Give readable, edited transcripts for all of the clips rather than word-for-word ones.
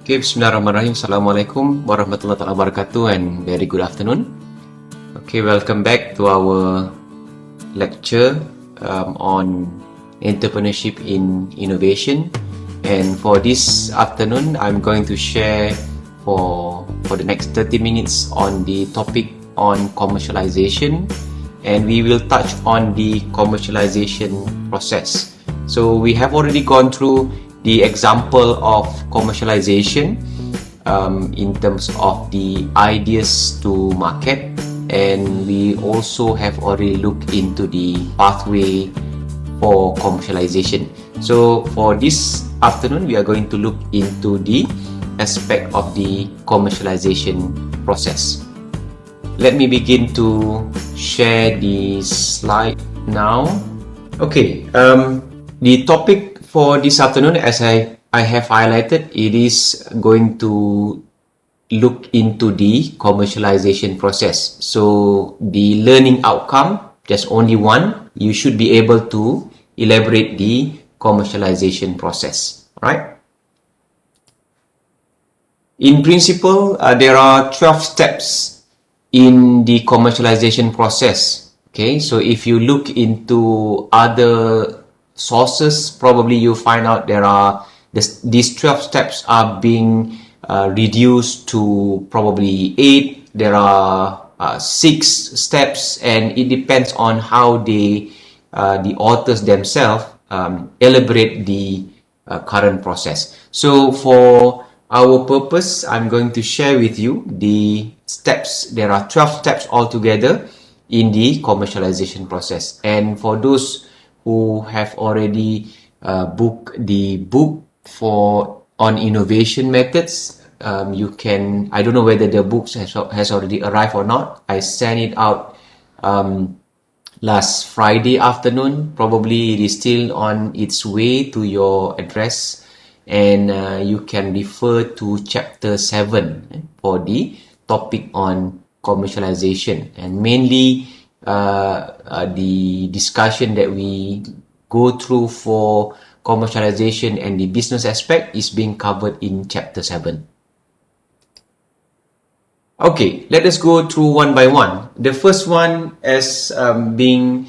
Okay, Bismillahirrahmanirrahim. Assalamualaikum warahmatullahi wabarakatuh and very good afternoon. Okay, welcome back to our lecture on entrepreneurship in innovation. And for this afternoon, I'm going to share for the next 30 minutes on the topic on commercialization, and we will touch on the commercialization process. So we have already gone through the example of commercialization in terms of the ideas to market, and we also have already looked into the pathway for commercialization. So for this afternoon, we are going to look into the aspect of the commercialization process. Let me begin to share the slide now. Okay, the topic for this afternoon, as I have highlighted, it is going to look into the commercialization process. So the learning outcome, just only one, you should be able to elaborate the commercialization process, right? In principle, there are 12 steps in the commercialization process. Okay, so if you look into other sources, probably you find out there are these 12 steps are being reduced to probably 8. There are 6 steps, and it depends on how the authors themselves elaborate the current process. So for our purpose, I'm going to share with you the steps. There are 12 steps altogether in the commercialization process, and for those who have already booked the book on innovation methods, you can, I don't know whether the books has already arrived or not. I sent it out last Friday afternoon. Probably it is still on its way to your address, and you can refer to chapter 7 for the topic on commercialization, and mainly the discussion that we go through for commercialization and the business aspect is being covered in chapter 7. Okay, let us go through one by one. The first one is being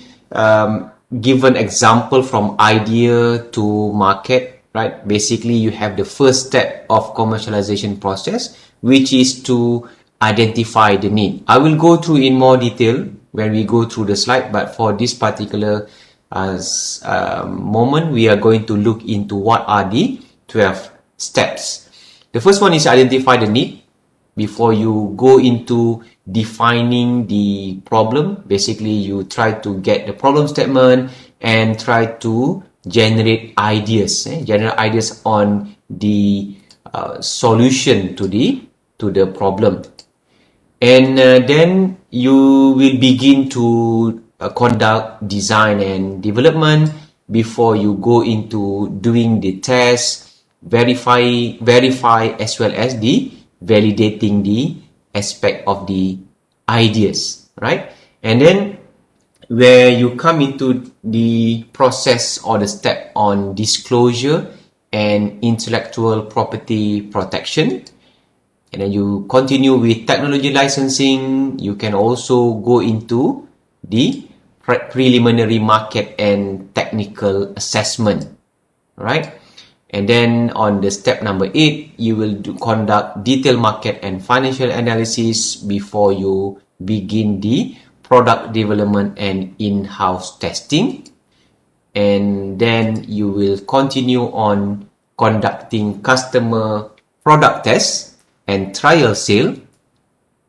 given example from idea to market, right? Basically, you have the first step of commercialization process, which is to identify the need. I will go through in more detail when we go through the slide, but for this particular moment, we are going to look into what are the 12 steps. The first one is identify the need. Before you go into defining the problem, basically you try to get the problem statement and try to generate ideas on the solution to the problem. And then you will begin to conduct design and development before you go into doing the test, verify as well as the validating the aspect of the ideas, right? And then where you come into the process or the step on disclosure and intellectual property protection, and then you continue with technology licensing. You can also go into the preliminary market and technical assessment, right? And then on the step number 8, you will conduct detailed market and financial analysis before you begin the product development and in-house testing. And then you will continue on conducting customer product tests and trial sale,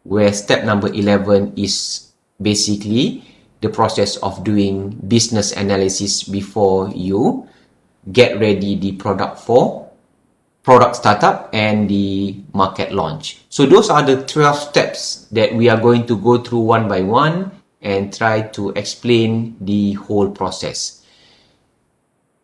where step number 11 is basically the process of doing business analysis before you get ready the product for product startup and the market launch. So those are the 12 steps that we are going to go through one by one and try to explain the whole process.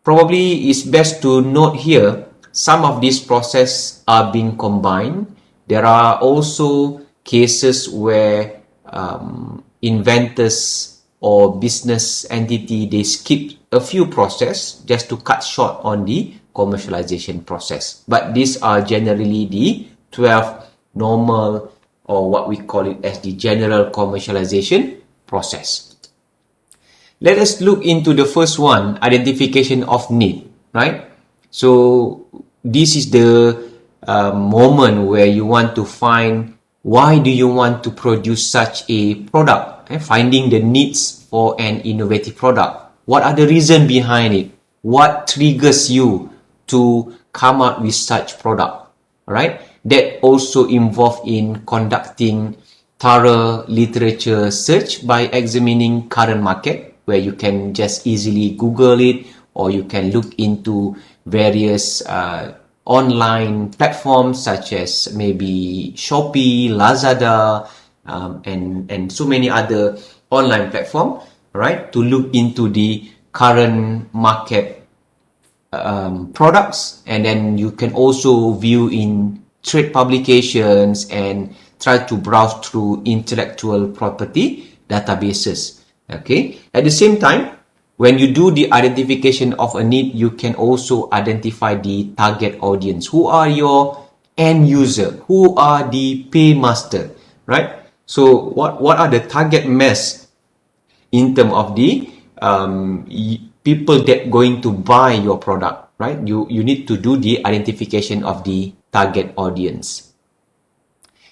Probably it's best to note here, some of these processes are being combined. There are also cases where inventors or business entity, they skip a few process just to cut short on the commercialization process. But these are generally the 12 normal, or what we call it as the general commercialization process. Let us look into the first one, identification of need, right? So this is the moment where you want to find why do you want to produce such a product, finding the needs for an innovative product. What are the reasons behind it? What triggers you to come up with such product? All right. That also involved in conducting thorough literature search by examining current market, where you can just easily Google it, or you can look into various online platforms such as maybe Shopee, Lazada, and so many other online platforms, right? To look into the current market products, and then you can also view in trade publications and try to browse through intellectual property databases. Okay. At the same time, when you do the identification of a need, you can also identify the target audience. Who are your end user? Who are the paymaster? Right? So what are the target mass in terms of the people that going to buy your product? Right? You need to do the identification of the target audience.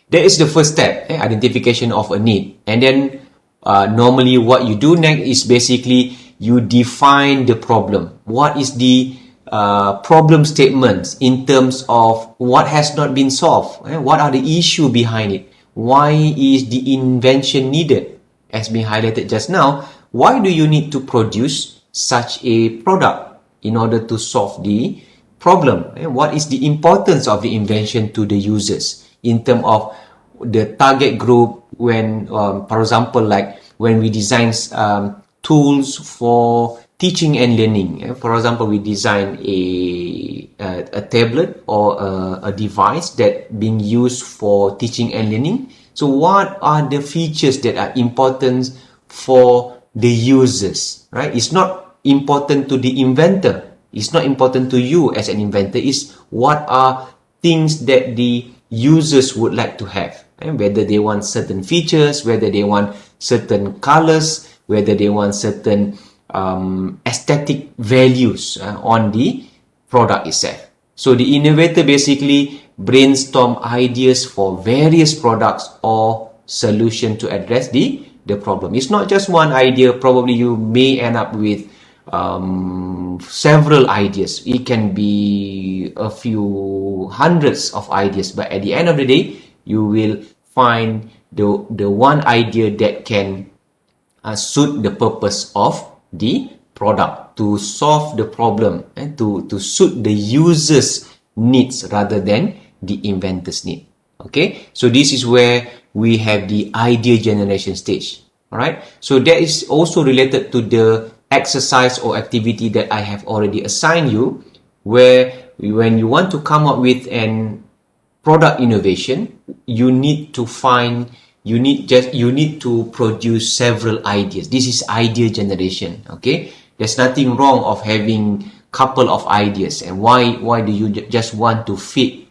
That is the first step, identification of a need. And then normally what you do next is basically you define the problem. What is the problem statements in terms of what has not been solved? What are the issue behind it? Why is the invention needed? As been highlighted just now, why do you need to produce such a product in order to solve the problem? What is the importance of the invention to the users in terms of the target group? When, for example, like when we design tools for teaching and learning. For example, we design a tablet or a device that being used for teaching and learning. So what are the features that are important for the users, right? It's not important to the inventor. It's not important to you as an inventor. It's what are things that the users would like to have, whether they want certain features, whether they want certain colors, whether they want certain aesthetic values on the product itself. So the innovator basically brainstorm ideas for various products or solution to address the problem. It's not just one idea. Probably you may end up with several ideas. It can be a few hundreds of ideas, but at the end of the day, you will find the one idea that can suit the purpose of the product, to solve the problem and to suit the user's needs rather than the inventor's need. Okay, so this is where we have the idea generation stage. All right, so that is also related to the exercise or activity that I have already assigned you, where when you want to come up with an product innovation, you need to produce several ideas. This is idea generation. Okay, there's nothing wrong of having couple of ideas. And why do you just want to fit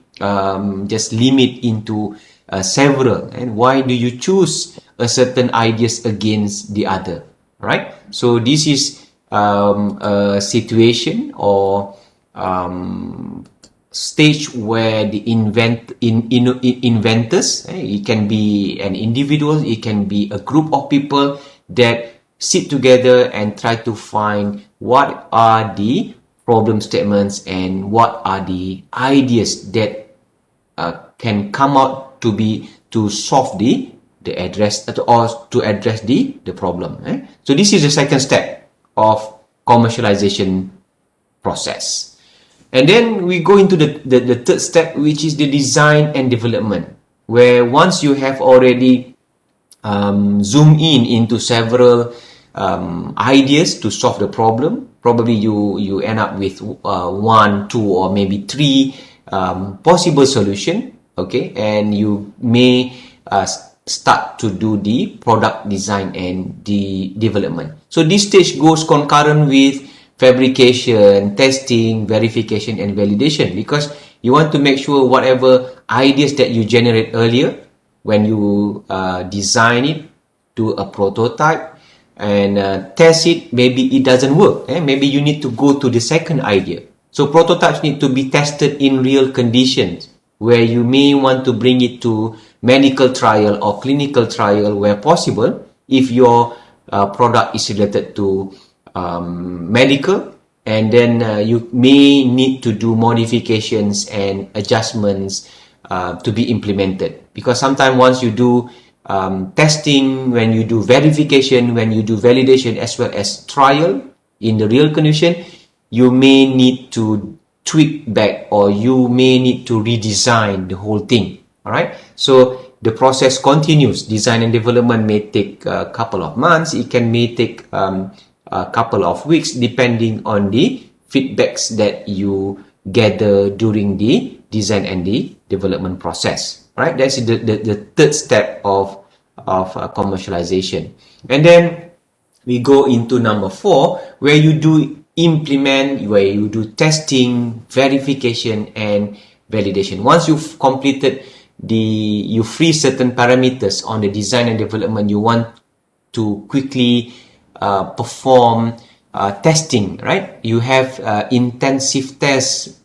just limit into several? And why do you choose a certain ideas against the other? Right? So this is a situation or stage where the inventors, it can be an individual, it can be a group of people that sit together and try to find what are the problem statements and what are the ideas that can come out to solve the address or to address the problem. So this is the second step of commercialization process. And then we go into the third step, which is the design and development, where once you have already zoomed into several ideas to solve the problem, probably you end up with 1, 2, or maybe 3 possible solution. Okay, and you may start to do the product design and the development. So this stage goes concurrent with fabrication, testing, verification, and validation, because you want to make sure whatever ideas that you generate earlier when you design it to a prototype and test it, maybe it doesn't work. Maybe you need to go to the second idea. So prototypes need to be tested in real conditions, where you may want to bring it to medical trial or clinical trial where possible, if your product is related to medical, and then you may need to do modifications and adjustments to be implemented. Because sometimes once you do testing, when you do verification, when you do validation, as well as trial in the real condition, you may need to tweak back, or you may need to redesign the whole thing. All right, so the process continues. Design and development may take a couple of months. It may take a couple of weeks, depending on the feedbacks that you gather during the design and the development process. All right, that's the third step of commercialization. And then we go into number 4, where you do implement, where you do testing, verification, and validation. Once you've completed you freeze certain parameters on the design and development, you want to quickly perform testing, right? You have intensive tests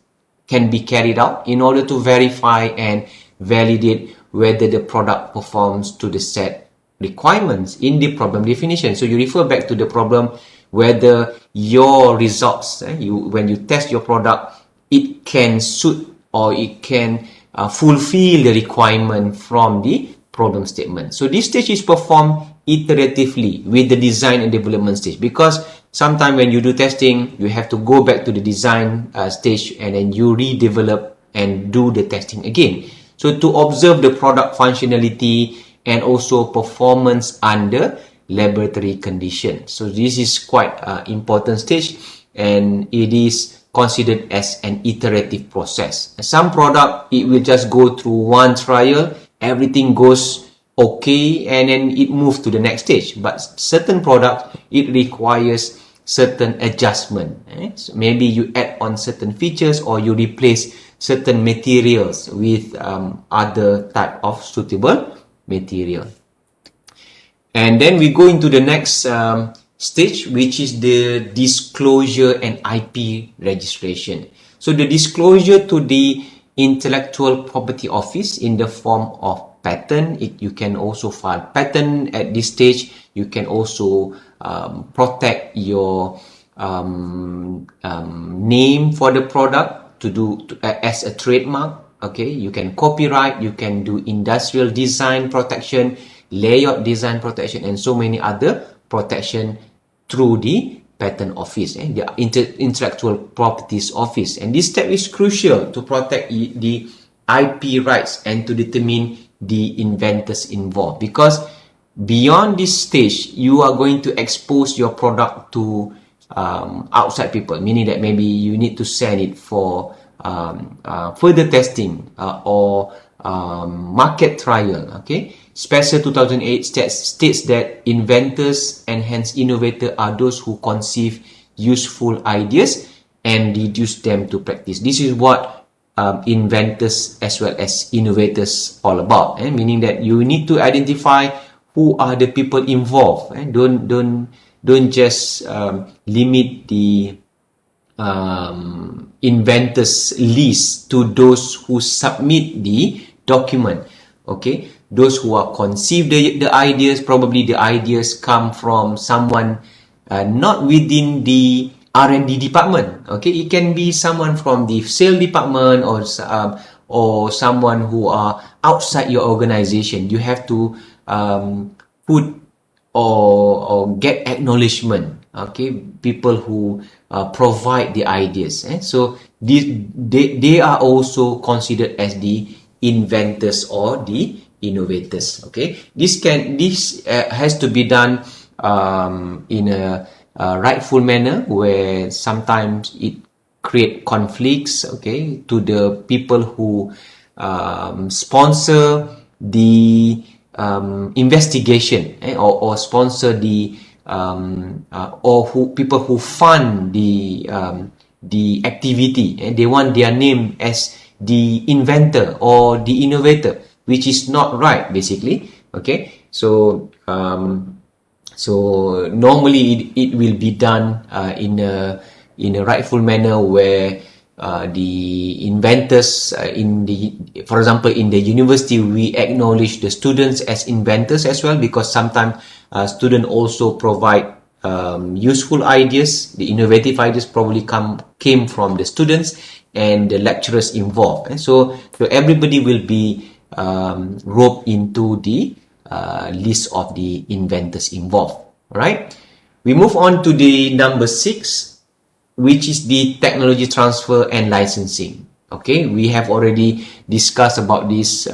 can be carried out in order to verify and validate whether the product performs to the set requirements in the problem definition. So you refer back to the problem, whether your results, when you test your product, it can suit or it can fulfill the requirement from the problem statement. So this stage is performed iteratively with the design and development stage, because sometimes when you do testing, you have to go back to the design stage, and then you redevelop and do the testing again. So to observe the product functionality and also performance under laboratory conditions. So this is quite an important stage, and it is considered as an iterative process. Some product, it will just go through one trial, everything goes okay, and then it moves to the next stage. But certain product, it requires certain adjustment. So maybe you add on certain features, or you replace certain materials with other type of suitable material. And then we go into the next stage, which is the disclosure and IP registration. So the disclosure to the Intellectual Property Office in the form of patent. You can also file patent at this stage. You can also protect your name for the product as a trademark. Okay, you can copyright, you can do industrial design protection, layout design protection, and so many other protection through the patent office, the intellectual properties office. And this step is crucial to protect the IP rights and to determine the inventors involved, because beyond this stage, you are going to expose your product to outside people, meaning that maybe you need to send it for further testing or market trial. Okay, Special 2008 states that inventors and hence innovators are those who conceive useful ideas and reduce them to practice. This is what inventors as well as innovators all about, meaning that you need to identify who are the people involved. Don't just limit the inventors list to those who submit the document. Okay, those who are conceived the ideas, probably the ideas come from someone not within the R&D department. Okay, it can be someone from the sales department, or someone who are outside your organization. You have to put or get acknowledgement. Okay, people who provide the ideas. So they are also considered as the inventors or the innovators. Okay, this has to be done in a rightful manner, where sometimes it create conflicts, okay, to the people who sponsor the investigation, or sponsor the or people who fund the activity, and they want their name as the inventor or the innovator, which is not right, basically. Okay, so normally it will be done in a rightful manner, where the inventors for example, in the university, we acknowledge the students as inventors as well, because sometimes students also provide useful ideas. The innovative ideas probably came from the students and the lecturers involved, and so everybody will be roped into the list of the inventors involved. All right, we move on to the number 6, which is the technology transfer and licensing. Okay, we have already discussed about this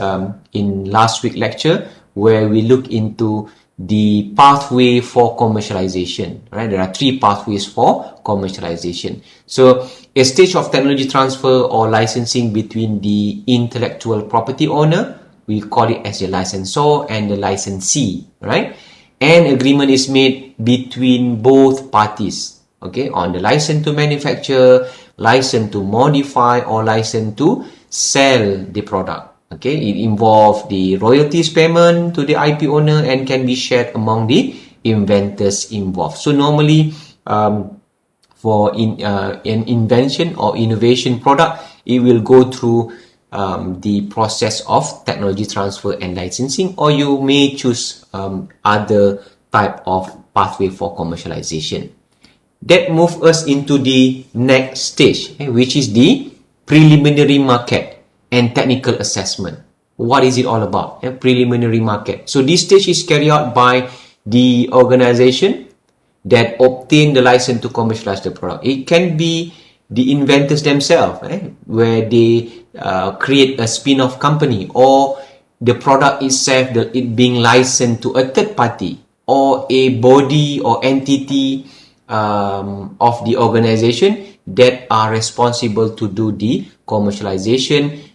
in last week lecture, where we look into the pathway for commercialization. Right, there are 3 pathways for commercialization. So a stage of technology transfer or licensing between the intellectual property owner, we call it as the licensor, and the licensee. Right, an agreement is made between both parties. Okay, on the license to manufacture, license to modify, or license to sell the product. Okay, it involves the royalties payment to the IP owner and can be shared among the inventors involved. So normally, for an invention or innovation product, it will go through the process of technology transfer and licensing, or you may choose other type of pathway for commercialization. That moves us into the next stage, which is the preliminary market and technical assessment. What is it all about? Preliminary market. So this stage is carried out by the organization that obtain the license to commercialize the product. It can be the inventors themselves, where they create a spin-off company, or the product itself, it being licensed to a third party, or a body or entity of the organization that are responsible to do the commercialization,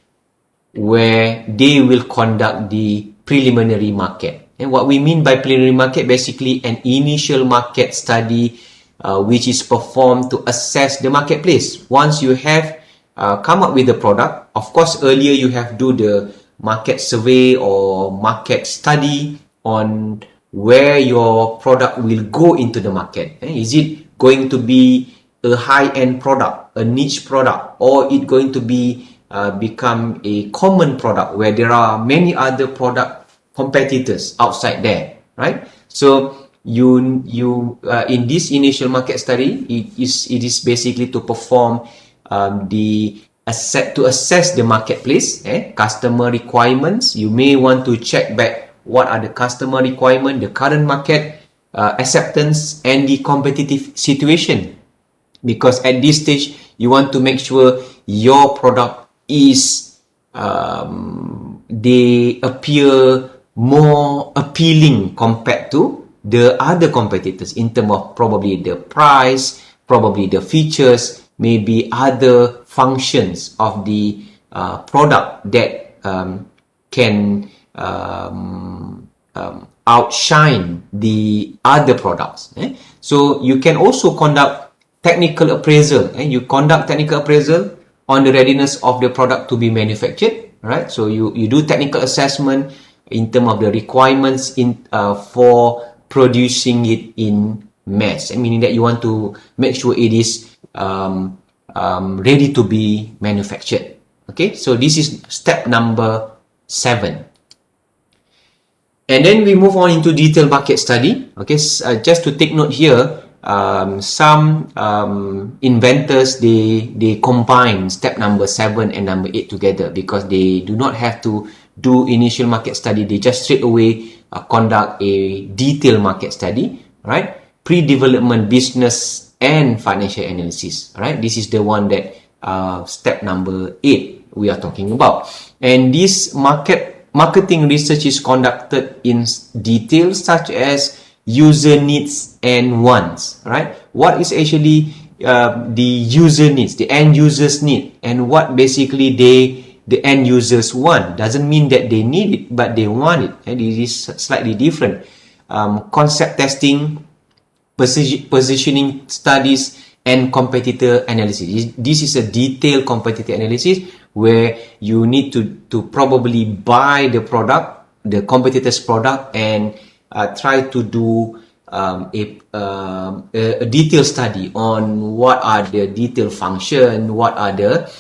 where they will conduct the preliminary market. And what we mean by preliminary market, basically an initial market study which is performed to assess the marketplace. Once you have come up with the product, of course earlier you have do the market survey or market study on where your product will go into the market. Is it going to be a high-end product, a niche product, or it going to be become a common product where there are many other product competitors outside there, right? So you in this initial market study, it is basically to perform to assess the marketplace, customer requirements. You may want to check back what are the customer requirements, the current market acceptance, and the competitive situation. Because at this stage, you want to make sure your product is, they appear more appealing compared to the other competitors in terms of probably the price, probably the features, maybe other functions of the product that can outshine the other products. So you can also conduct technical appraisal. You conduct technical appraisal on the readiness of the product to be manufactured. Right? So you do technical assessment in terms of the requirements for producing it in mass. Meaning that you want to make sure it is ready to be manufactured. Okay, so this is step number 7. And then we move on into detailed market study. Okay, just to take note here, some inventors, they combine step number 7 and number 8 together, because they do not have to do initial market study. They just straight away conduct a detailed market study, right? Pre-development business and financial analysis, right? This is the one that step number 8 we are talking about. And this marketing research is conducted in detail, such as user needs and wants, right? What is actually the user needs, the end users need, and what basically the end users want. Doesn't mean that they need it, but they want it, and it is slightly different. Concept testing positioning studies, and competitor analysis. This is a detailed competitor analysis where you need to probably buy the product, the competitor's product, and try to do a detailed study on what are the detailed function, what are the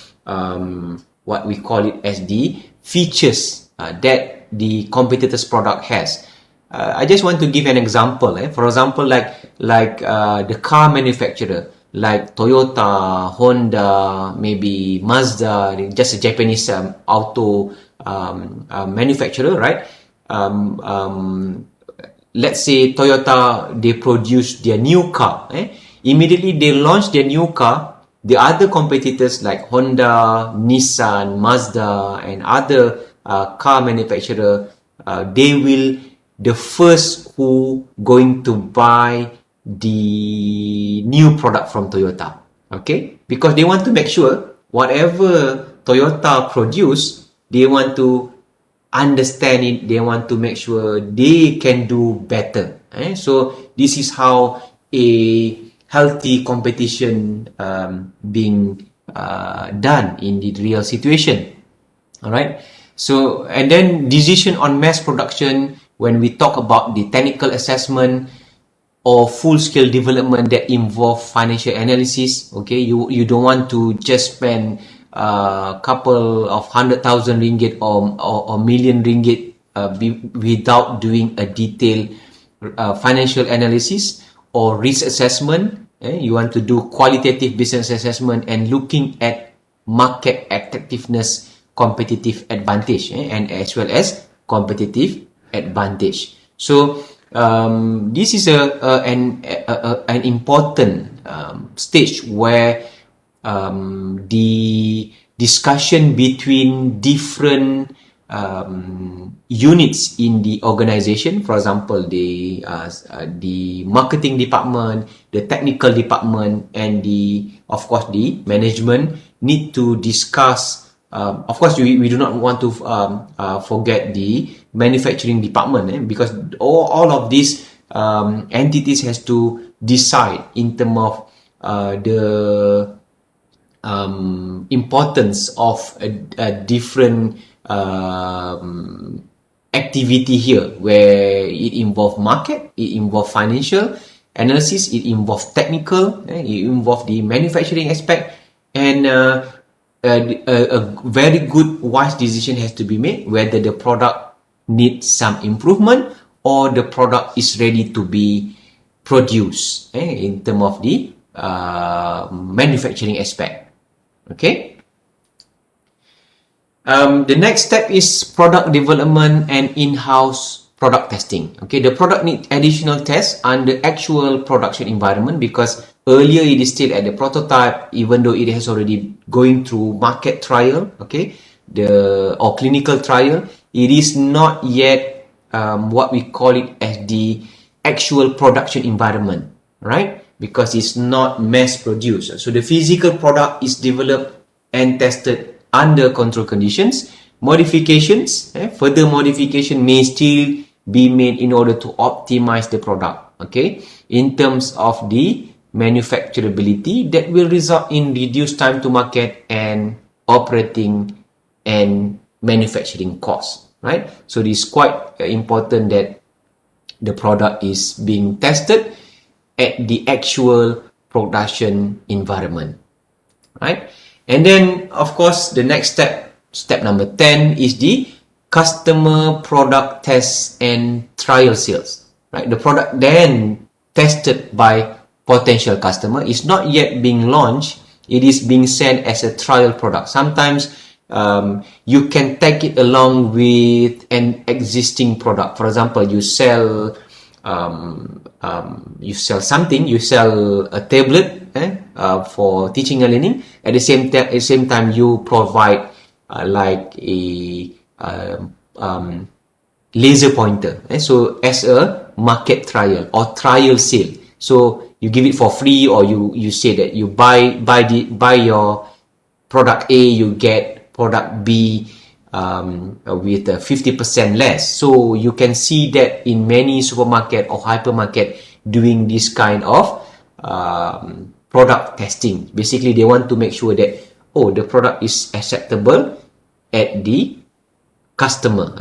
what we call it as the features that the competitor's product has. I just want to give an example. For example, like the car manufacturer, like Toyota, Honda, maybe Mazda, just a Japanese auto manufacturer, right? Let's say Toyota, they produce their new car. Immediately they launch their new car, the other competitors like Honda, Nissan, Mazda, and other car manufacturer, they will the first who going to buy the new product from Toyota. Okay, because they want to make sure whatever Toyota produce, they want to understand it, they want to make sure they can do better. So this is how a healthy competition being done in the real situation. All right. So, and then decision on mass production, when we talk about the technical assessment or full-scale development that involve financial analysis, okay, you don't want to just spend a couple of 100,000 ringgit or million ringgit without doing a detailed financial analysis or risk assessment. You want to do qualitative business assessment and looking at market attractiveness, competitive advantage, and as well as competitive advantage. So this is an important stage where the discussion between different units in the organization, for example, the marketing department, the technical department, and of course the management need to discuss. Of course, we do not want to forget the manufacturing department, because all of these entities has to decide in terms of the importance of a different activity here, where it involves market, it involves financial analysis, it involves technical, it involves the manufacturing aspect, and a very good wise decision has to be made whether the product needs some improvement or the product is ready to be produced in terms of the manufacturing aspect. Okay. The next step is product development and in-house product testing. Okay, the product needs additional tests under actual production environment, because earlier it is still at the prototype, even though it has already going through market trial, okay, or clinical trial. It is not yet what we call it as the actual production environment, right? Because it's not mass produced. So the physical product is developed and tested under controlled conditions. Modifications, further modification may still be made in order to optimize the product, okay, in terms of the manufacturability that will result in reduced time to market and operating and manufacturing costs, right? So it is quite important that the product is being tested at the actual production environment, right? And then, of course, the next step number 10 is the customer product tests and trial sales, right? The product then tested by potential customer is not yet being launched. It is being sent as a trial product. Sometimes you can take it along with an existing product. For example, you sell something, you sell a tablet for teaching and learning. At the same time, you provide like a laser pointer. So as a market trial or trial sale. So you give it for free, or you say that you buy your product A, you get product B with 50% less. So you can see that in many supermarket or hypermarket, doing this kind of product testing. Basically, they want to make sure that, oh, the product is acceptable at the customer.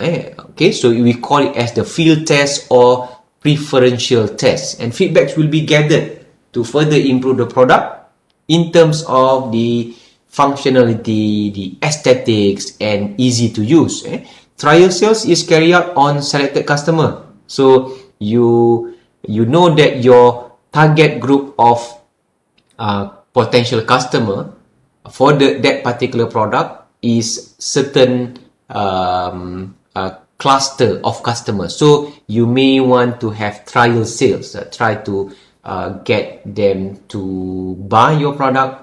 Okay, so we call it as the field test or preferential test, and feedbacks will be gathered to further improve the product in terms of the functionality, the aesthetics, and easy to use. Trial sales is carried out on selected customer. So you know that your target group of potential customer for that particular product is certain cluster of customers. So you may want to have trial sales, try to get them to buy your product,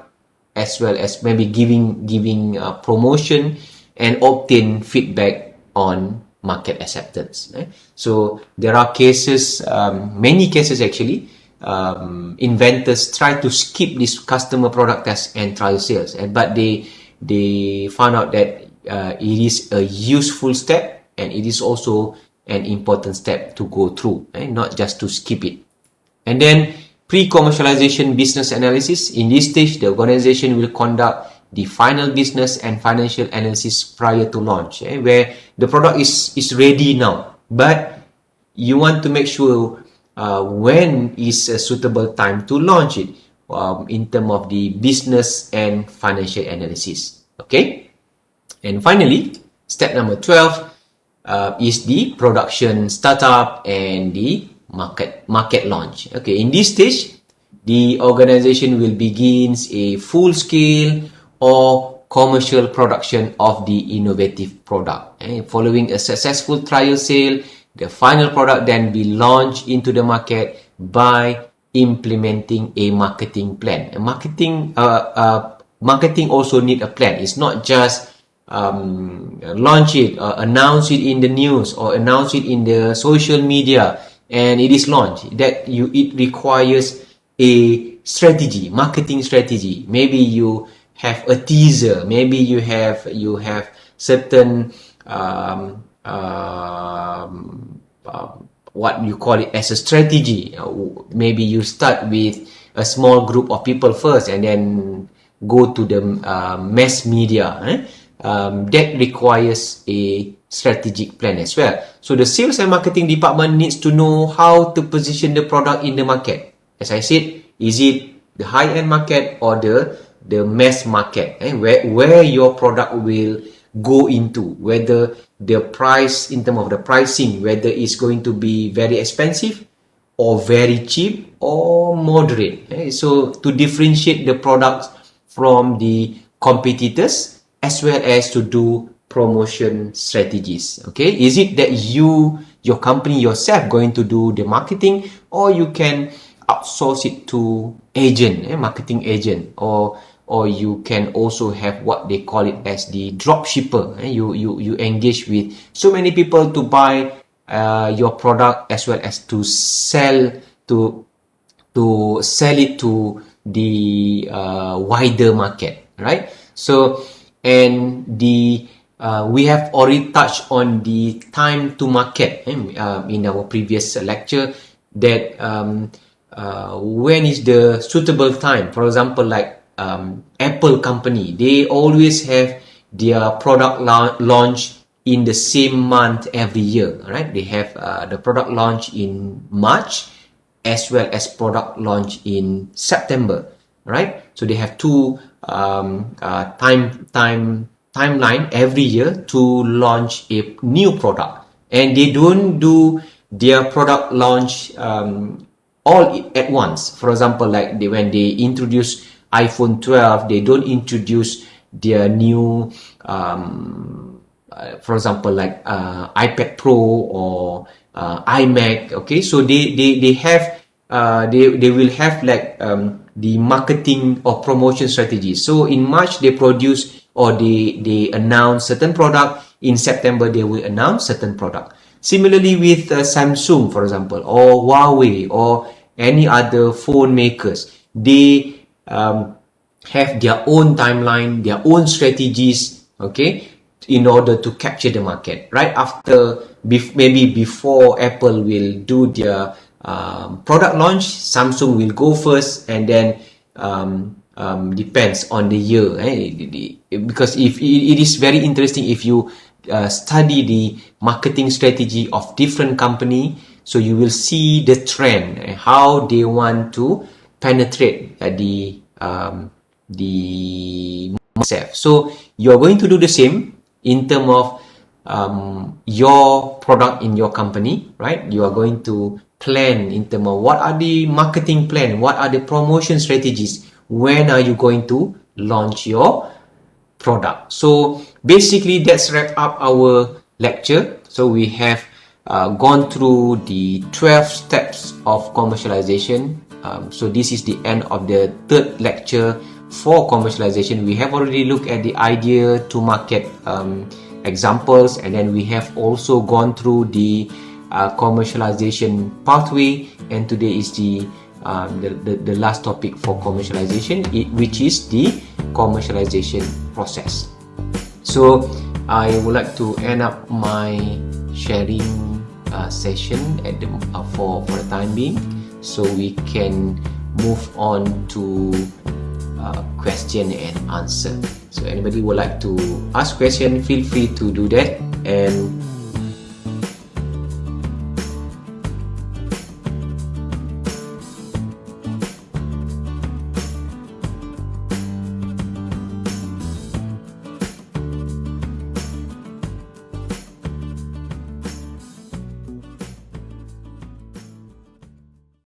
as well as maybe giving promotion and obtain feedback on market acceptance. So there are cases, many cases actually, inventors try to skip this customer product test and trial sales, but they found out that it is a useful step, and it is also an important step to go through, not just to skip it. And then pre-commercialization business analysis. In this stage, the organization will conduct the final business and financial analysis prior to launch, where the product is ready now, but you want to make sure when is a suitable time to launch it, in terms of the business and financial analysis. Okay, and finally, step number 12 is the production startup and the market launch. Okay, in this stage, the organization will begin a full-scale or commercial production of the innovative product. Following a successful trial sale, the final product then be launched into the market by implementing a marketing plan. Marketing also need a plan. It's not just launch it, announce it in the news, or announce it in the social media, and it is launched. It requires a strategy, marketing strategy. Maybe you have a teaser. Maybe you have certain what you call it as a strategy. Maybe you start with a small group of people first, and then go to the mass media. That requires a strategic plan as well. So the sales and marketing department needs to know how to position the product in the market. As I said, is it the high-end market or the mass market? Where your product will go into, whether the price, in terms of the pricing, whether it's going to be very expensive or very cheap or moderate. So to differentiate the products from the competitors, as well as to do promotion strategies. Okay, is it that your company yourself going to do the marketing, or you can outsource it to marketing agent, or you can also have what they call it as the drop shipper. You engage with so many people to buy your product, as well as to sell it to the wider market, right? So, and we have already touched on the time to market in our previous lecture, that when is the suitable time. For example, like Apple company, they always have their product launch in the same month every year, right? They have the product launch in March, as well as product launch in September, right? So they have two timeline every year to launch a new product, and they don't do their product launch all at once. For example, like when they introduce iPhone 12, they don't introduce their new for example, like iPad Pro or iMac. Okay, so they will have like the marketing or promotion strategy. So in March they produce, or they announce certain product. In September they will announce certain product. Similarly with Samsung, for example, or Huawei, or any other phone makers, they have their own timeline, their own strategies, okay, in order to capture the market. Right after, maybe before Apple will do their product launch, Samsung will go first, and then depends on the year. Because if it is very interesting if you study the marketing strategy of different company, so you will see the trend, how they want to penetrate the market. So you are going to do the same in terms of your product in your company, right? You are going to plan in terms of what are the marketing plan, what are the promotion strategies, when are you going to launch your product. So basically that's wrap up our lecture. So we have gone through the 12 steps of commercialization. So this is the end of the third lecture for commercialization. We have already looked at the idea to market examples, and then we have also gone through the commercialization pathway, and today is the last topic for commercialization, which is the commercialization process. So I would like to end up my sharing session at for the time being, so we can move on to question and answer. So anybody would like to ask question, feel free to do that, and